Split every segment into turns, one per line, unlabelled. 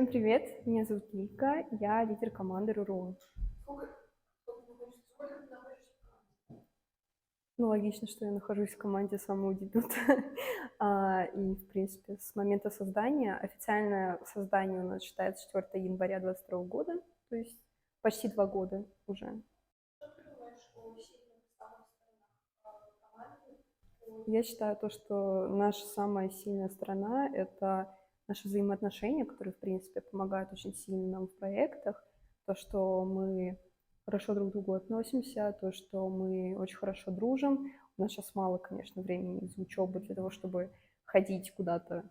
Всем привет, меня зовут Лика, я лидер команды РУРУ. Ну, логично, что я нахожусь в команде с самого дебюта. И, в принципе, с момента создания, официальное создание у нас считается 4 января 2022 года, то есть почти 2 года уже. Я считаю то, что наша самая сильная сторона — это наши взаимоотношения, которые, в принципе, помогают очень сильно нам в проектах. То, что мы хорошо друг к другу относимся, то, что мы очень хорошо дружим. У нас сейчас мало, конечно, времени из учебы для того, чтобы ходить куда-то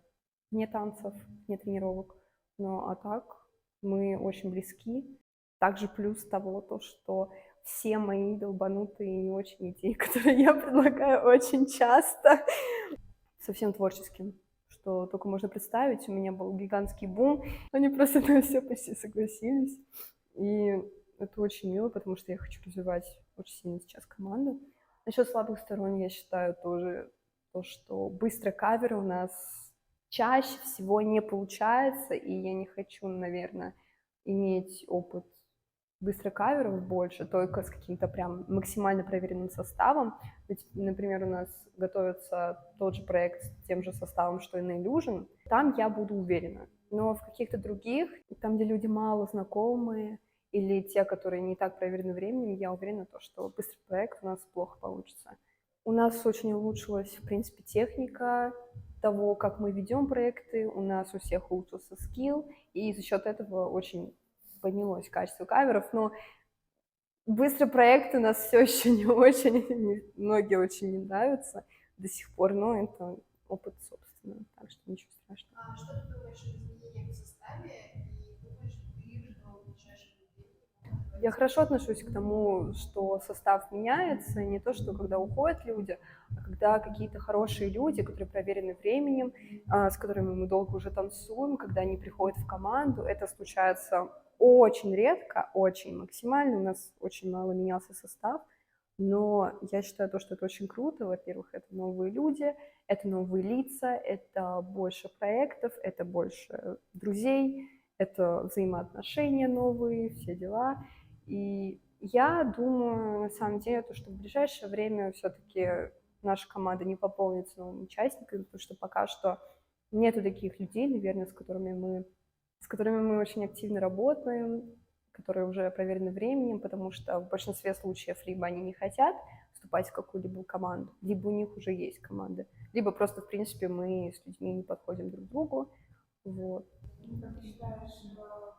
вне танцев, вне тренировок. Но а так мы очень близки. Также плюс того, то, что все мои долбанутые и не очень идеи, которые я предлагаю очень часто, совсем творческим, что только можно представить. У меня был гигантский бум, они просто на все почти согласились. И это очень мило, потому что я хочу развивать очень сильно сейчас команду. Насчет слабых сторон я считаю тоже то, что быстрый кавер у нас чаще всего не получается, и я не хочу, наверное, иметь опыт быстрых каверов больше, только с каким-то прям максимально проверенным составом. Ведь, например, у нас готовится тот же проект с тем же составом, что и на Illusion. Там я буду уверена. Но в каких-то других, там, где люди мало знакомые, или те, которые не так проверены временем, я уверена, что быстрый проект у нас плохо получится. У нас очень улучшилась, в принципе, техника того, как мы ведем проекты, у нас у всех улучшился скилл, и за счет этого очень поднялось качество каверов, но быстрый проект у нас все еще не очень, многие очень не нравятся до сих пор, но это опыт, собственно, так что ничего страшного.
А что ты думаешь о изменениях в составе и думаешь ли ты, что в ближайшем времени могут
Я
появиться
хорошо
какие-то
отношусь к тому, что состав меняется, не то, что когда уходят люди, а когда какие-то хорошие люди, которые проверены временем, с которыми мы долго уже танцуем, когда они приходят в команду, это случается очень редко, очень максимально, у нас очень мало менялся состав, но я считаю то, что это очень круто. Во-первых, это новые люди, это новые лица, это больше проектов, это больше друзей, это взаимоотношения новые, все дела. И я думаю, на самом деле, то, что в ближайшее время все-таки наша команда не пополнится новыми участниками, потому что пока что нету таких людей, наверное, с которыми мы очень активно работаем, которые уже проверены временем, потому что в большинстве случаев либо они не хотят вступать в какую-либо команду, либо у них уже есть команда, либо просто, в принципе, мы с людьми не подходим друг к другу. Вот.
Как ты считаешь,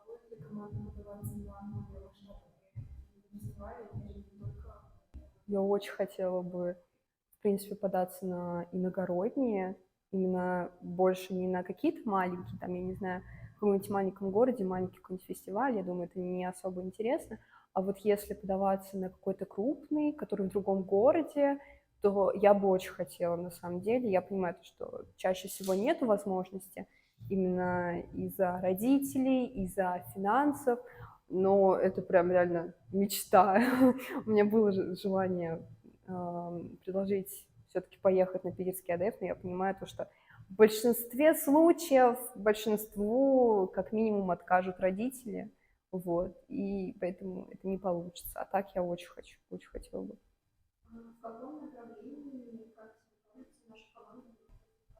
будет ли команда подаваться на более масштабные фестивали, нежели только...
Я очень хотела бы, в принципе, податься на иногородние, именно больше не на какие-то маленькие, там, я не знаю, в каком-нибудь маленьком городе, маленький какой-нибудь фестиваль, я думаю, это не особо интересно. А вот если подаваться на какой-то крупный, который в другом городе, то я бы очень хотела, на самом деле. Я понимаю, что чаще всего нет возможности именно из-за родителей, из-за финансов, но это прям реально мечта. У меня было желание предложить все-таки поехать на питерский АДФ, но я понимаю то, что в большинстве случаев большинству как минимум откажут родители, вот, и поэтому это не получится. А так я очень хотела бы.
В каком направлении, как тебе кажется, наша команда?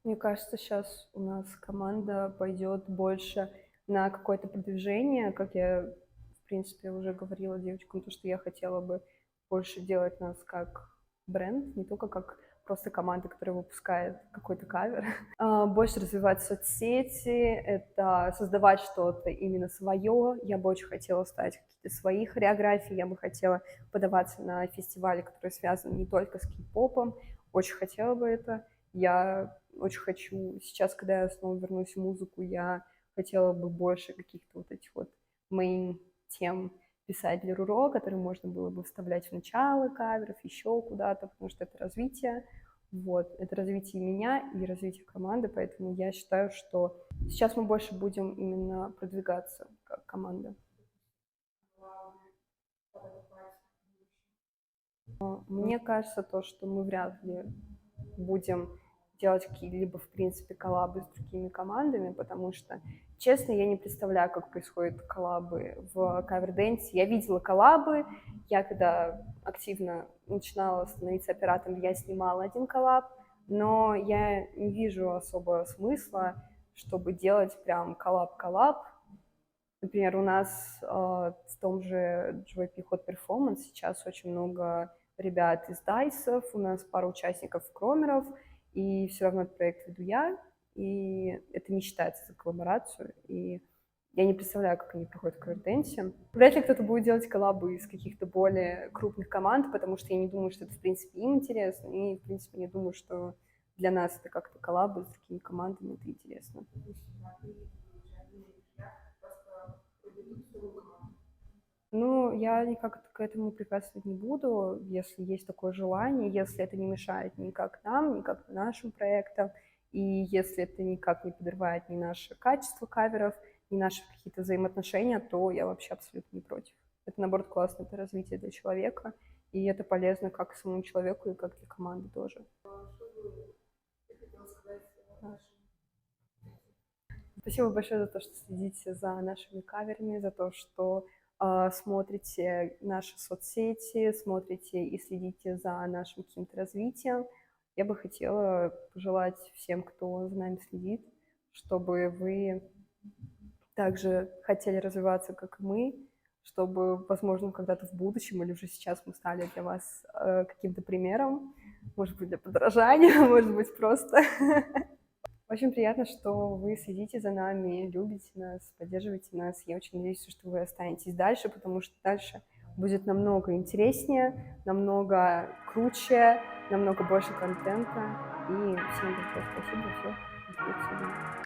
Мне кажется, сейчас у нас команда пойдет больше на какое-то продвижение, как я, в принципе, уже говорила девочкам, то, что я хотела бы больше делать нас как бренд, не только как просто команда, которая выпускает какой-то кавер. Больше развивать соцсети, это создавать что-то именно свое. Я бы очень хотела ставить какие-то свои хореографии, я бы хотела подаваться на фестивали, которые связаны не только с кей-попом. Очень хотела бы это. Я очень хочу, сейчас, когда я снова вернусь в музыку, я хотела бы больше каких-то вот этих вот main тем писать для РУРО, которые можно было бы вставлять в начало каверов, еще куда-то, потому что это развитие. Вот, это развитие меня и развитие команды, поэтому я считаю, что сейчас мы больше будем именно продвигаться как команда. Мне кажется, то, что мы вряд ли будем делать какие-либо, в принципе, коллабы с другими командами, потому что честно, я не представляю, как происходят коллабы в каверденсе. Я видела коллабы, я когда активно начинала становиться оператором, я снимала один коллаб, но я не вижу особо смысла, чтобы делать прям коллаб-коллаб. Например, у нас в том же JYP Hot Performance сейчас очень много ребят из Дайсов, у нас пара участников Кромеров, и все равно этот проект веду я, и это не считается за коллаборацию, и я не представляю, как они проходят в каверденсе. Вряд ли кто-то будет делать коллабы из каких-то более крупных команд, потому что я не думаю, что это, в принципе, им интересно, и, в принципе, не думаю, что для нас это как-то коллабы с такими командами, это интересно. Ну, я никак к этому препятствовать не буду, если есть такое желание, если это не мешает никак нам, никак нашим проектам, и если это никак не подрывает ни наше качество каверов, ни наши какие-то взаимоотношения, то я вообще абсолютно не против. Это, наоборот, классно, это развитие для человека, и это полезно как самому человеку и как для команды тоже. Спасибо большое за то, что следите за нашими каверами, за то, что смотрите наши соцсети, смотрите и следите за нашим каким-то развитием. Я бы хотела пожелать всем, кто за нами следит, чтобы вы также хотели развиваться, как и мы, чтобы, возможно, когда-то в будущем или уже сейчас мы стали для вас каким-то примером, может быть, для подражания, может быть, просто. Очень приятно, что вы следите за нами, любите нас, поддерживаете нас. Я очень надеюсь, что вы останетесь дальше, потому что дальше будет намного интереснее, намного круче, намного больше контента. И всем большое спасибо. Все.